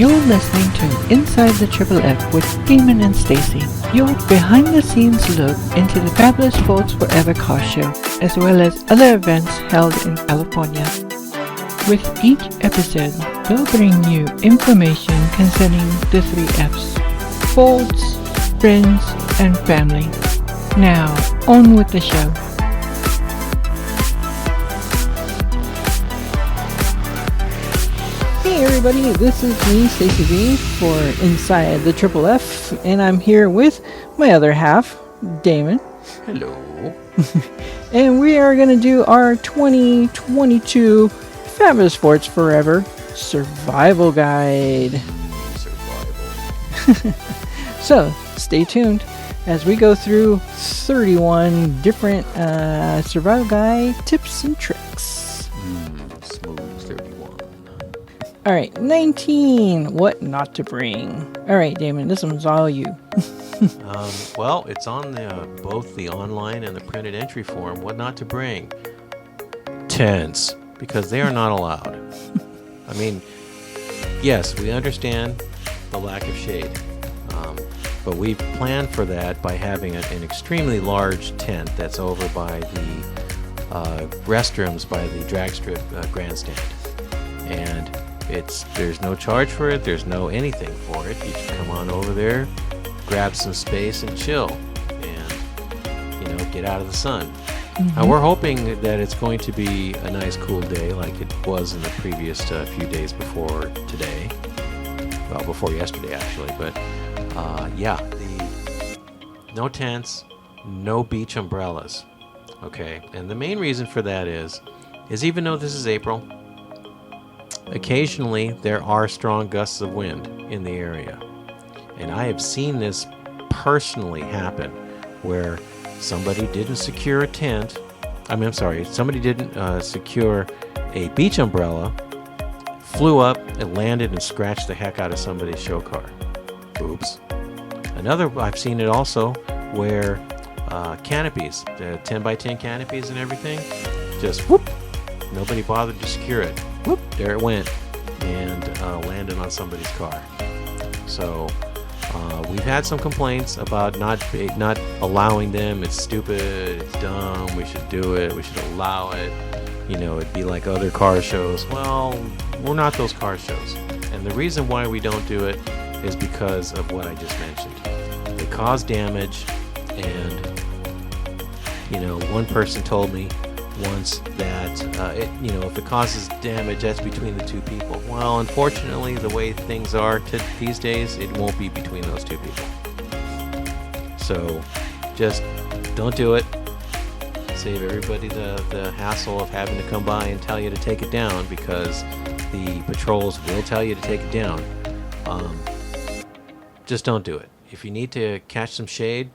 You're listening to Inside the Triple F with Damon and Stacy, your behind-the-scenes look into the Fabulous Folks Forever car show, as well as other events held in California. With each episode, we'll bring you information concerning the 3 Fs: Folds, Friends, and Family. Now, on with the show. Hey everybody, this is me, Stacy B, for Inside the Triple F, and I'm here with my other half, Damon. Hello. And we are going to do our 2022 Fabulous Sports Forever Survival Guide. Survival. So, stay tuned as we go through 31 different Survival Guide tips and tricks. Smooth 31. Alright, 19. What not to bring. Alright, Damon, this one's all you. Well, it's on both the online and the printed entry form. What not to bring? Tents, because they are not allowed. I mean, yes, we understand the lack of shade, but we've planned for that by having an extremely large tent that's over by the restrooms by the drag strip grandstand, and there's no charge for it. There's no anything for it. You can come on over there, grab some space and chill, and get out of the sun. Now we're hoping that it's going to be a nice cool day like it was in the previous few days before today. Well, before yesterday actually, but no tents, no beach umbrellas. Okay, and the main reason for that is even though this is April, occasionally there are strong gusts of wind in the area. And I have seen this personally happen where somebody didn't secure a tent. Somebody didn't secure a beach umbrella, flew up and landed and scratched the heck out of somebody's show car. Oops. I've seen it also where canopies, the 10 by 10 canopies and everything, just whoop, nobody bothered to secure it. Whoop, there it went and landed on somebody's car. So we've had some complaints about not allowing them. It's stupid, it's dumb, we should do it, we should allow it. It'd be like other car shows. Well, we're not those car shows. And the reason why we don't do it is because of what I just mentioned. They cause damage, and one person told me once that if it causes damage, that's between the two people. Well, unfortunately, the way things are these days, it won't be between those two people. So just don't do it. Save everybody the hassle of having to come by and tell you to take it down, because the patrols will tell you to take it down. Just don't do it. If you need to catch some shade,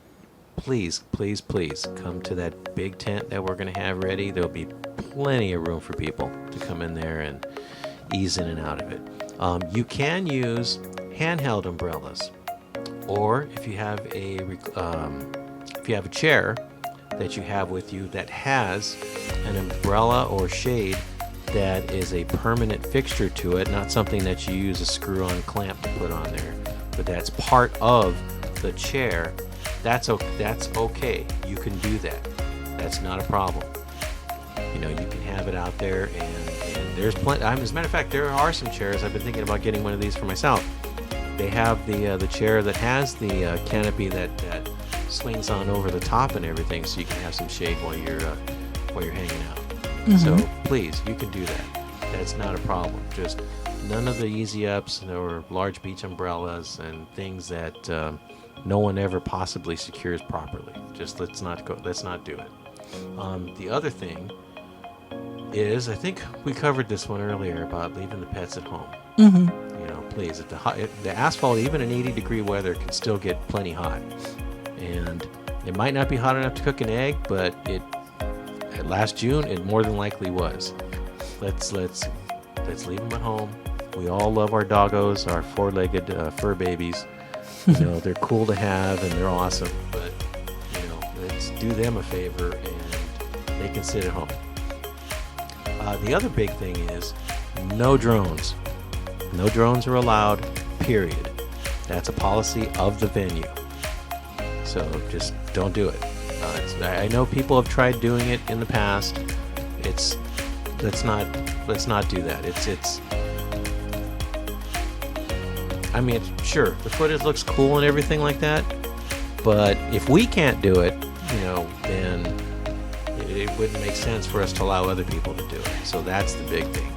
please, please, please come to that big tent that we're going to have ready. There'll be plenty of room for people to come in there and ease in and out of it. You can use handheld umbrellas, or if you have a chair that you have with you that has an umbrella or shade that is a permanent fixture to it, not something that you use a screw-on clamp to put on there, but that's part of the chair, that's okay. You can do that. That's not a problem. You can have it out there, and there's plenty. As a matter of fact, there are some chairs. I've been thinking about getting one of these for myself. They have the chair that has the canopy that swings on over the top and everything, so you can have some shade while you're hanging out. So please, you can do that. That's not a problem. Just none of the easy ups or large beach umbrellas and things that no one ever possibly secures properly. Just let's not do it. The other thing is, I think we covered this one earlier about leaving the pets at home. Please, if the asphalt, even in 80-degree weather, can still get plenty hot, and it might not be hot enough to cook an egg, but last June it more than likely was. Let's leave them at home. We all love our doggos, our four-legged fur babies. They're cool to have and they're awesome, but let's do them a favor and they can sit at home. The other big thing is no drones. No drones are allowed, period. That's a policy of the venue. So just don't do it. I know people have tried doing it in the past. Let's not do that. I mean, sure, the footage looks cool and everything like that, but if we can't do it, then it wouldn't make sense for us to allow other people to do it. So that's the big thing.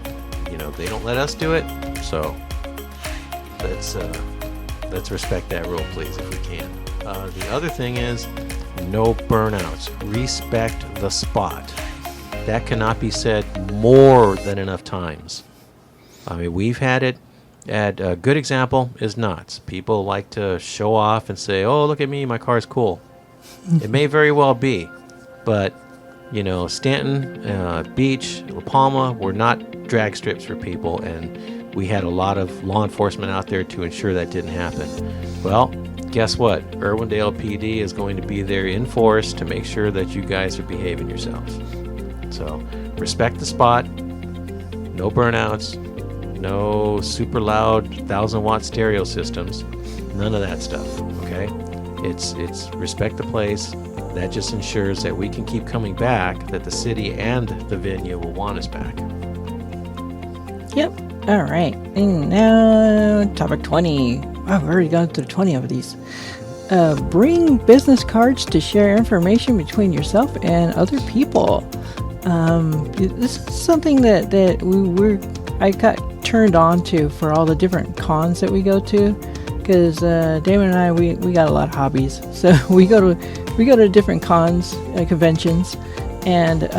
They don't let us do it, so let's respect that rule, please, if we can. The other thing is no burnouts. Respect the spot. That cannot be said more than enough times. I mean, we've had it. A good example is Knott's. People like to show off and say, "Oh, look at me, my car's cool." It may very well be, but Stanton, Beach, La Palma were not drag strips for people, and we had a lot of law enforcement out there to ensure that didn't happen. Well, guess what? Irwindale PD is going to be there in force to make sure that you guys are behaving yourselves. So respect the spot. No burnouts. No super loud 1,000-watt stereo systems. None of that stuff. Okay? It's respect the place. That just ensures that we can keep coming back, that the city and the venue will want us back. Yep. All right. And now, topic 20. I've already gone through 20 of these. Bring business cards to share information between yourself and other people. This is something that I got turned on to for all the different cons that we go to, because Damon and I we got a lot of hobbies, so we go to different cons, conventions, and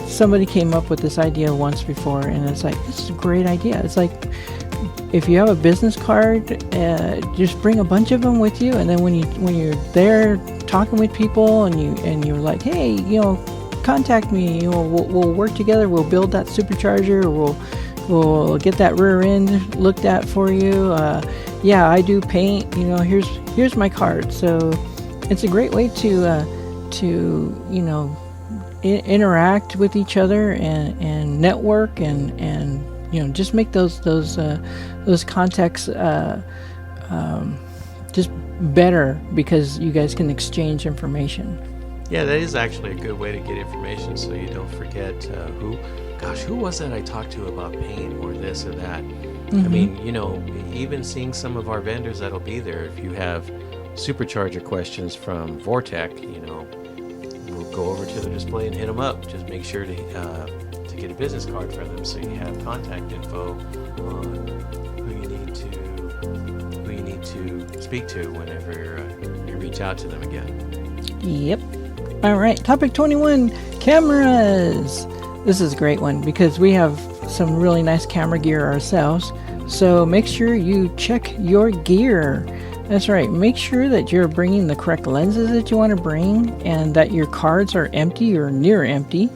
somebody came up with this idea once before, and it's like, this is a great idea. It's like, if you have a business card, just bring a bunch of them with you, and then when you're there talking with people, and you're like, hey, contact me. We'll work together. We'll build that supercharger. We'll get that rear end looked at for you. Yeah, I do paint. Here's my card. So it's a great way to interact with each other and network and just make those contacts just better, because you guys can exchange information. Yeah, that is actually a good way to get information, so you don't forget who was that I talked to about paint or this or that. Mm-hmm. I mean, even seeing some of our vendors that'll be there, if you have supercharger questions from Vortec, we'll go over to the display and hit them up. Just make sure to get a business card for them, so you have contact info on who you need to speak to whenever you reach out to them again. Yep. All right, topic 21, cameras. This is a great one because we have some really nice camera gear ourselves. So make sure you check your gear. That's right. Make sure that you're bringing the correct lenses that you want to bring, and that your cards are empty or near empty,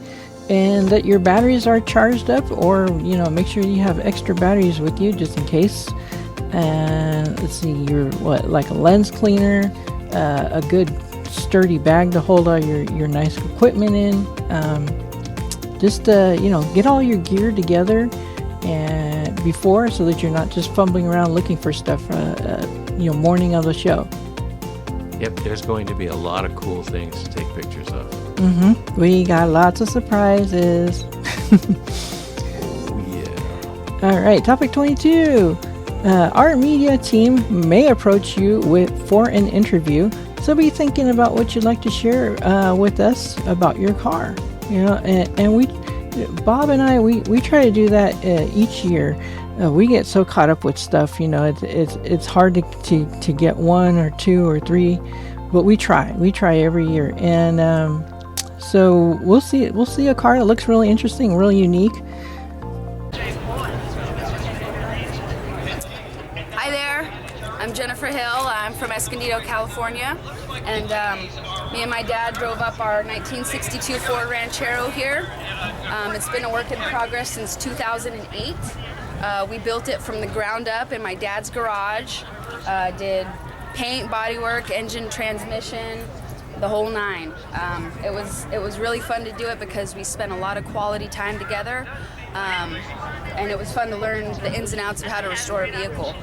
and that your batteries are charged up, or make sure you have extra batteries with you just in case. And let's see, like a lens cleaner, a good sturdy bag to hold all your nice equipment in. Get all your gear together and before, so that you're not just fumbling around looking for stuff morning of the show. Yep, there's going to be a lot of cool things to take pictures of. Mm-hmm. We got lots of surprises. Oh yeah. All right, topic 22. Our media team may approach you for an interview, so be thinking about what you'd like to share with us about your car. Bob and I, we try to do that each year. We get so caught up with stuff, it's hard to get one or two or three, but we try every year, and so we'll see a car that looks really interesting, really unique. Hi there, I'm Jennifer Hill. I'm from Escondido, California, and me and my dad drove up our 1962 Ford Ranchero here. It's been a work in progress since 2008. We built it from the ground up in my dad's garage. Did paint, bodywork, engine, transmission. the whole nine. It was really fun to do it because we spent a lot of quality time together, and it was fun to learn the ins and outs of how to restore a vehicle.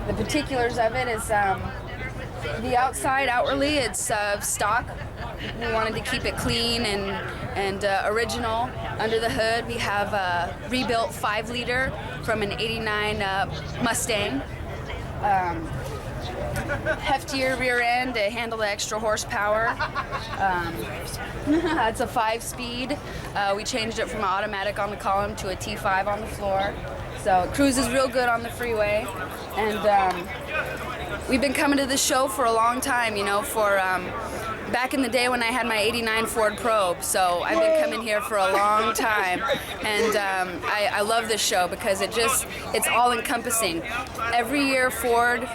The particulars of it is the outside, outwardly, it's stock. We wanted to keep it clean and original. Under the hood, we have a rebuilt 5-liter from an '89 Mustang. Heftier rear end to handle the extra horsepower. It's a 5-speed. We changed it from an automatic on the column to a T5 on the floor. So it cruises real good on the freeway. And we've been coming to this show for a long time, for back in the day when I had my '89 Ford Probe. So I've been coming here for a long time. And I love this show because it's all encompassing. Every year Ford,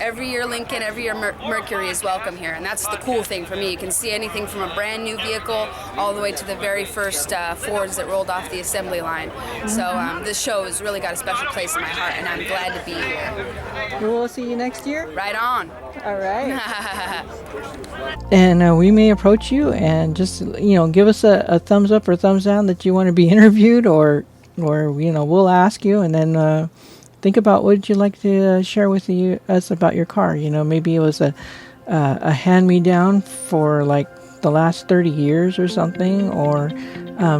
every year Lincoln, every year Mercury is welcome here, and that's the cool thing for me. You can see anything from a brand new vehicle all the way to the very first Fords that rolled off the assembly line. So this show has really got a special place in my heart, and I'm glad to be here. We'll see you next year. Right on. All right. And we may approach you and just give us a thumbs up or thumbs down that you want to be interviewed, or we'll ask you, and then think about what you'd like to share with us about your car. Maybe it was a hand-me-down for like the last 30 years or something, or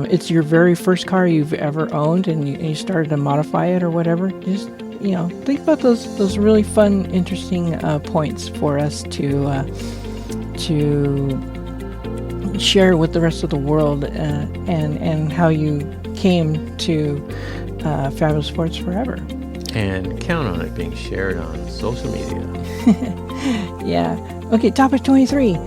it's your very first car you've ever owned and you started to modify it or whatever. Just think about those really fun, interesting points for us to share with the rest of the world, and how you came to Fabulous Sports Forever. And count on it being shared on social media. Yeah. Okay, topic 23.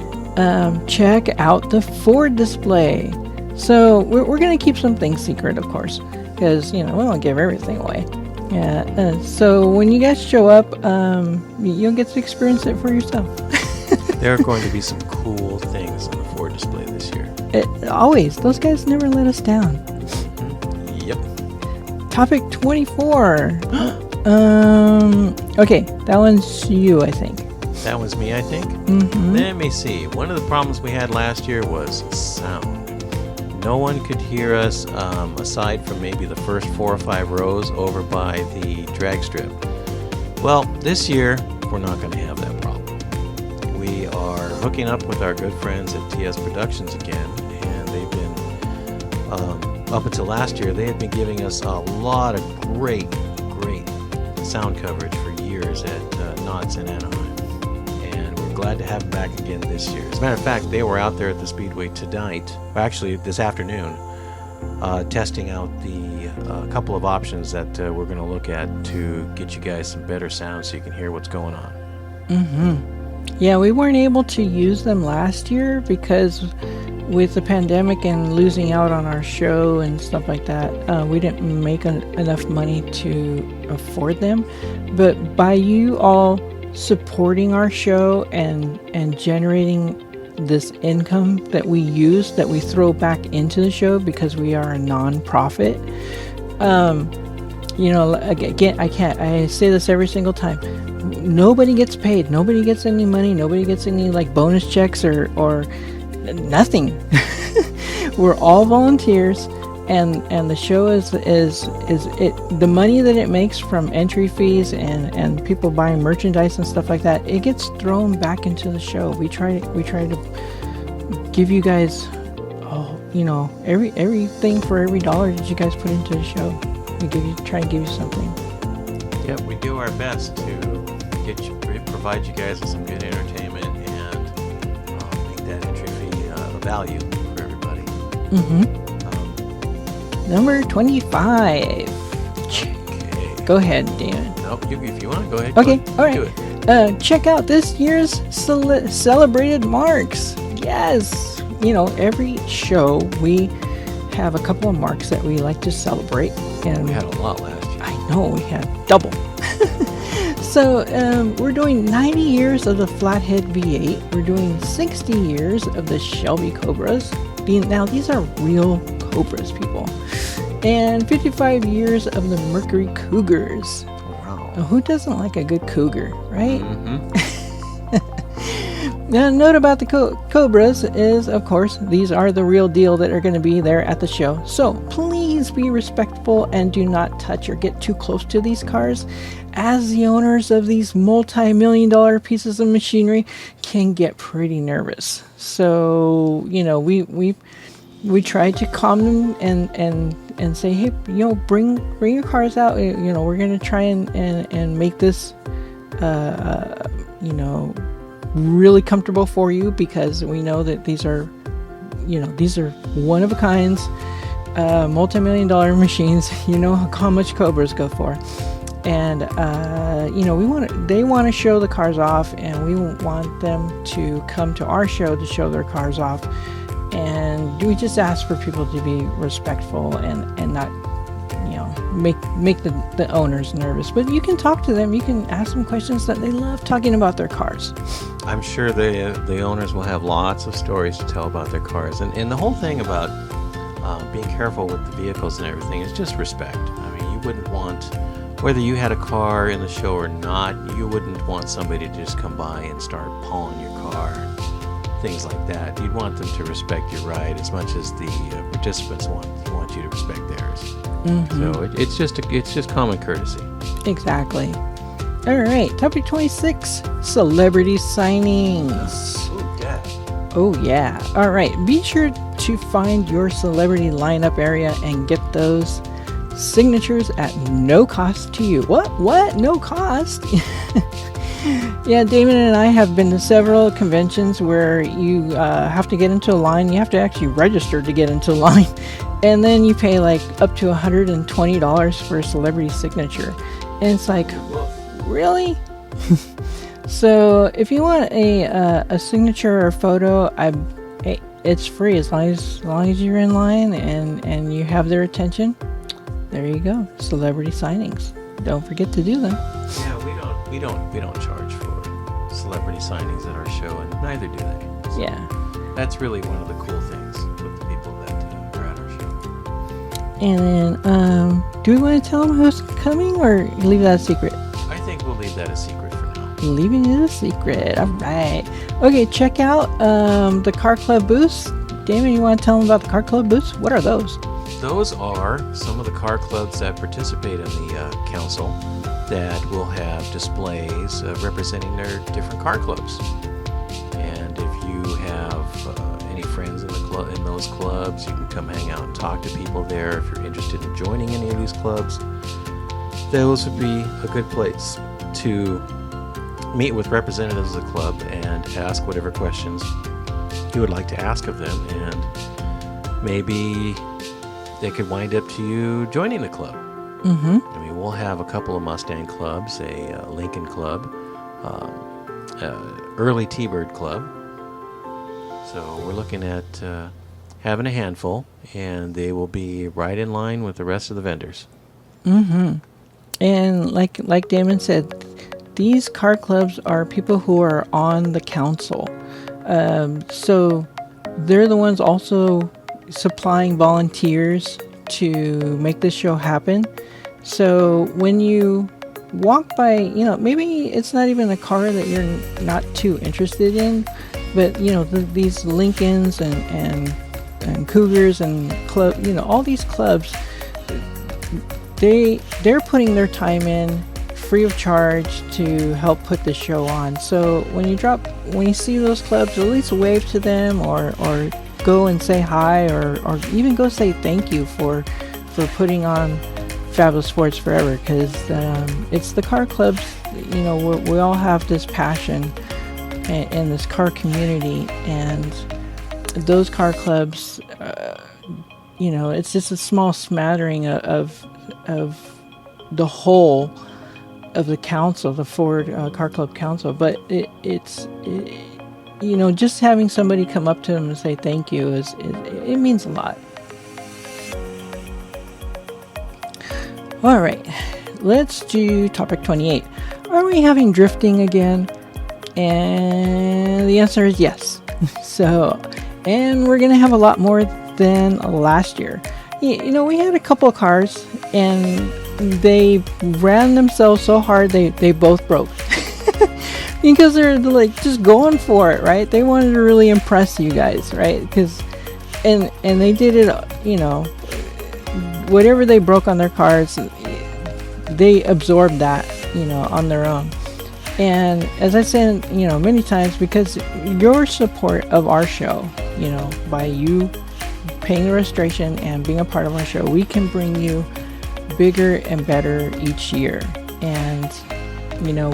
Check out the Ford display. So we're going to keep some things secret, of course, because, we don't give everything away. Yeah. So when you guys show up, you'll get to experience it for yourself. There are going to be some cool things on the Ford display this year. Always. Those guys never let us down. Yep. Topic 24. Okay, that one's you, I think. That was me, I think. Mm-hmm. Let me see. One of the problems we had last year was sound. No one could hear us aside from maybe the first 4 or 5 rows over by the drag strip. Well, this year, we're not going to have that problem. We are hooking up with our good friends at TS Productions again, and they've been, up until last year, they had been giving us a lot of great sound coverage for years at Knott's in Anaheim. And we're glad to have them back again this year. As a matter of fact, they were out there at the Speedway tonight, or actually this afternoon, testing out the couple of options that we're going to look at to get you guys some better sound so you can hear what's going on. Mm-hmm. Yeah, we weren't able to use them last year because with the pandemic and losing out on our show and stuff like that, we didn't make enough money to afford them. But by you all supporting our show and generating this income that we use, that we throw back into the show because we are a non-profit, again, I say this every single time. Nobody gets paid. Nobody gets any money. Nobody gets any bonus checks or nothing. We're all volunteers, and the show is it, the money that it makes from entry fees and people buying merchandise and stuff like that, it gets thrown back into the show. We try to give you guys everything for every dollar that you guys put into the show. We try to give you something. Yep, we do our best to provide you guys with some good entertainment and make that entry fee a value for everybody. Number 25. Okay. Go ahead, Dan. Nope, if you want to go ahead. Okay, go all right. Do it. Check out this year's celebrated marks. Yes. Every show we have a couple of marks that we like to celebrate. And we had a lot last year. I know, we had double. So we're doing 90 years of the Flathead V8. We're doing 60 years of the Shelby Cobras. Now, these are real Cobras, people. And 55 years of the Mercury Cougars. Wow. Now, who doesn't like a good Cougar, right? Mm-hmm. Now, note about the Cobras is, of course, these are the real deal that are going to be there at the show. So please be respectful and do not touch or get too close to these cars, as the owners of these multi-million-dollar pieces of machinery can get pretty nervous. So, we try to calm them and say, hey, bring your cars out. We're going to try and make this, really comfortable for you, because we know that these are one of a kinds, multi-million-dollar machines. You know how much Cobras go for, and they want to show the cars off, and we want them to come to our show to show their cars off. And we just ask for people to be respectful and not make the owners nervous. But you can talk to them, you can ask them questions. That they love talking about their cars. I'm sure the owners will have lots of stories to tell about their cars. And the whole thing about being careful with the vehicles and everything is just respect. I mean, you wouldn't want, whether you had a car in the show or not, you wouldn't want somebody to just come by and start pawing your car and things like that. You'd want them to respect your ride as much as the participants want you to respect theirs. Mm-hmm. So it's just common courtesy. Exactly. All right, topic 26, celebrity signings. Oh yeah. All right, be sure to find your celebrity lineup area and get those signatures at no cost to you. What? No cost? Yeah, Damon and I have been to several conventions where you have to get into a line. You have to actually register to get into a line. And then you pay like up to $120 for a celebrity signature. And it's like, really? So if you want a signature or a photo, it's free as long as you're in line and you have their attention. There you go. Celebrity signings. Don't forget to do them. Yeah, we don't charge for celebrity signings at our show, and neither do they. So yeah. That's really one of the cool things with the people that are at our show. And then, do we want to tell them who's coming, or leave that a secret? I think we'll leave that a secret for now. Leaving it a secret. All right. Okay, check out the Car Club booths. Damon, you want to tell them about the Car Club booths? What are those? Those are some of the car clubs that participate in the council that will have displays representing their different car clubs. And if you have any friends in those clubs, you can come hang out and talk to people there. If you're interested in joining any of these clubs, those would be a good place to meet with representatives of the club and ask whatever questions you would like to ask of them, and maybe they could wind up to you joining the club. Mm-hmm. I mean, we'll have a couple of Mustang clubs, a Lincoln club, early T-Bird club. So we're looking at having a handful, and they will be right in line with the rest of the vendors. Mm-hmm. And like Damon said, these car clubs are people who are on the council. So they're the ones also supplying volunteers to make this show happen. So when you walk by, maybe it's not even a car that you're not too interested in, but these Lincolns and Cougars and club, all these clubs, they're putting their time in free of charge to help put the show on. So when you see those clubs, at least wave to them or go and say hi, or even go say thank you for putting on Fabulous Sports Forever, because it's the car clubs. We all have this passion in this car community, and those car clubs, it's just a small smattering of the whole of the council, the Ford Car Club Council. But it's just having somebody come up to them and say thank you it means a lot. All right, let's do topic 28. Are we having drifting again? And the answer is yes. And we're gonna have a lot more than last year. We had a couple of cars, and they ran themselves so hard they both broke. because they're like just going for it, right? They wanted to really impress you guys, right? Because and they did it, whatever they broke on their cars, they absorbed that, on their own. And as I said, many times, because your support of our show, by you paying the registration and being a part of our show, we can bring you bigger and better each year. And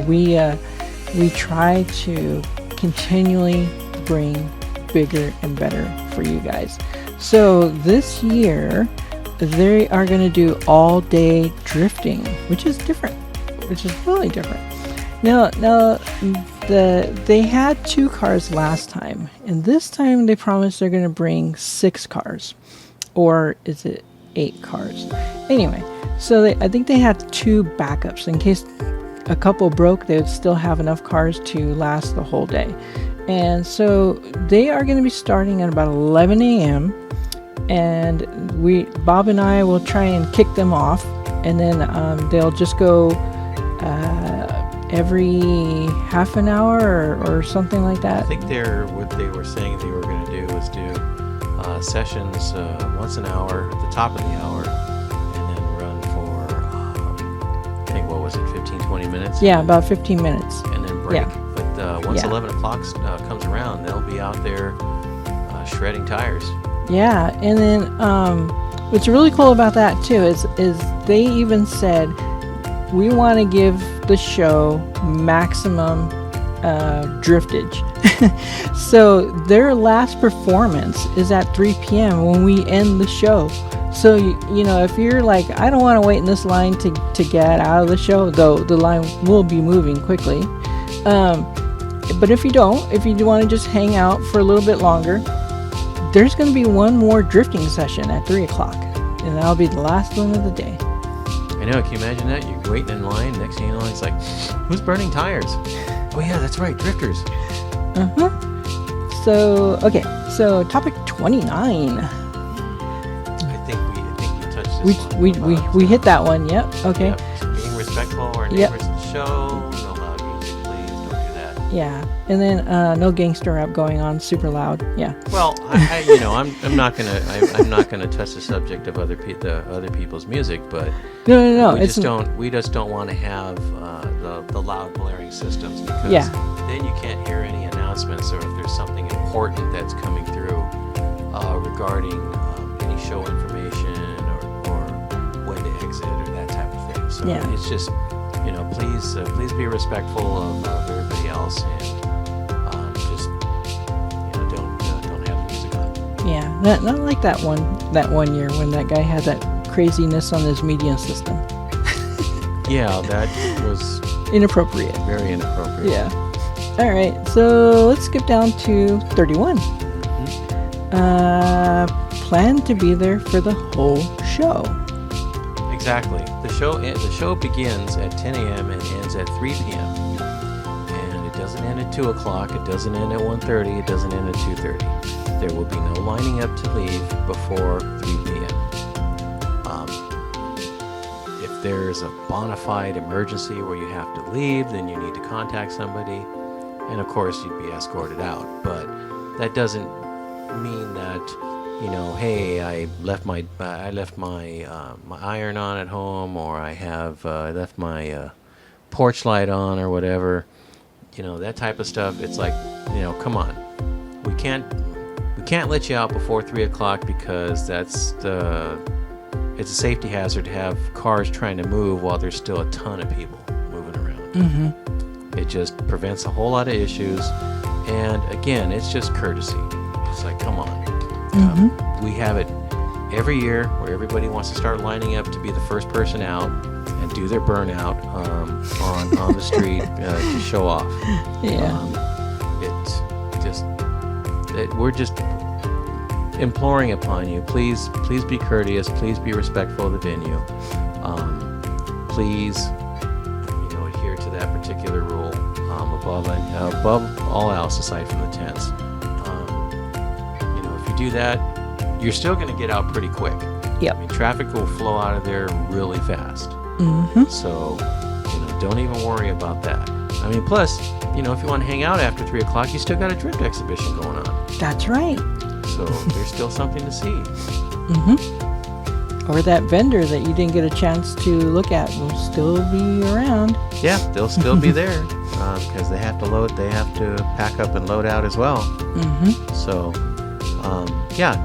we try to continually bring bigger and better for you guys. So this year they are going to do all day drifting, which is different, which is really different. Now they had 2 cars last time, and this time they promised they're going to bring 6 cars, or is it 8 cars? Anyway, so I think they had 2 backups in case a couple broke. They would still have enough cars to last the whole day. And so they are going to be starting at about 11 a.m. and Bob and I will try and kick them off, and then they'll just go every half an hour or something like that. I think what they were saying they were going to do was do sessions once an hour at the top of the hour, and then run for I think, what was it, 15-20 minutes? Yeah, about 15 minutes. And then break. Yeah. But once 11 o'clock comes around, they'll be out there shredding tires. Yeah, and then what's really cool about that too is they even said, we want to give the show maximum driftage. So their last performance is at 3 p.m. when we end the show. So if you're like, I don't want to wait in this line to get out of the show, though the line will be moving quickly. But if you want to just hang out for a little bit longer, there's going to be one more drifting session at 3 o'clock, and that'll be the last one of the day. I know, can you imagine that? You're waiting in line, next thing you know, it's like, who's burning tires? Oh yeah, that's right, drifters. Uh-huh. So, okay, so topic 29. I think you touched this one. We hit that one, yep, okay. Yep. So being respectful of our neighbors at the show, no loud music, please, don't do that. Yeah, and then no gangster rap going on super loud, yeah. Well, I'm not gonna touch the subject of other people's music, but no, we just don't want to have the loud blaring systems, because then you can't hear any announcements, or if there's something important that's coming through regarding any show information or when to exit or that type of thing. So it's just please be respectful of everybody else, and just don't have the music on. Yeah, not like that one year when that guy had that craziness on his media system. Yeah, that was inappropriate. Very inappropriate. Yeah. All right, so let's skip down to 31. Plan to be there for the whole show. Exactly. The show begins at 10 a.m. and ends at 3 p.m. And it doesn't end at 2 o'clock. It doesn't end at 1:30. It doesn't end at 2:30. There will be no lining up to leave before 3 p.m. If there's a bona fide emergency where you have to leave, then you need to contact somebody, and of course you'd be escorted out. But that doesn't mean that hey, I left my iron on at home, or I have left my porch light on, or whatever. That type of stuff. It's like, come on, we can't let you out before 3 o'clock, because it's a safety hazard to have cars trying to move while there's still a ton of people moving around. Mm-hmm. It just prevents a whole lot of issues, and again, it's just courtesy. It's like, come on. Mm-hmm. We have it every year where everybody wants to start lining up to be the first person out and do their burnout on the street to show off. Yeah. We're just imploring upon you, please be courteous, please be respectful of the venue, please adhere to that particular rule, above all else, aside from the tents. If you do that, you're still going to get out pretty quick. Yep. I mean, traffic will flow out of there really fast. Mm-hmm. So don't even worry about that. I mean, plus, if you want to hang out after 3 o'clock, you still got a drift exhibition going on. That's right. So there's still something to see. Mm-hmm. Or that vendor that you didn't get a chance to look at will still be around. Yeah, they'll still be there because they have to pack up and load out as well. Mm-hmm. So,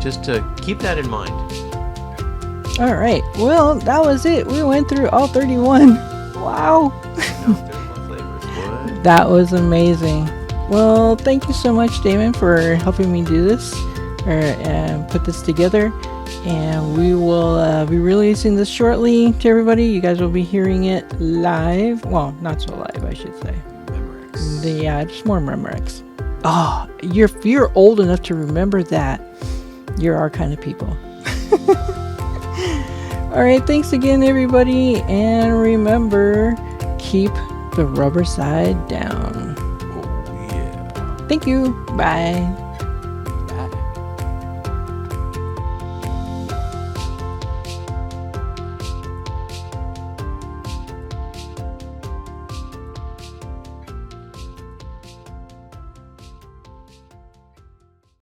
just to keep that in mind. All right. Well, that was it. We went through all 31. Wow. 31 flavors. What? That was amazing. Well, thank you so much, Damon, for helping me do this and put this together. And we will be releasing this shortly to everybody. You guys will be hearing it live. Well, not so live, I should say. Memorex. Yeah, just more Memorex. Oh, if you're old enough to remember that, you're our kind of people. All right, thanks again, everybody. And remember, keep the rubber side down. Oh, yeah. Thank you. Bye.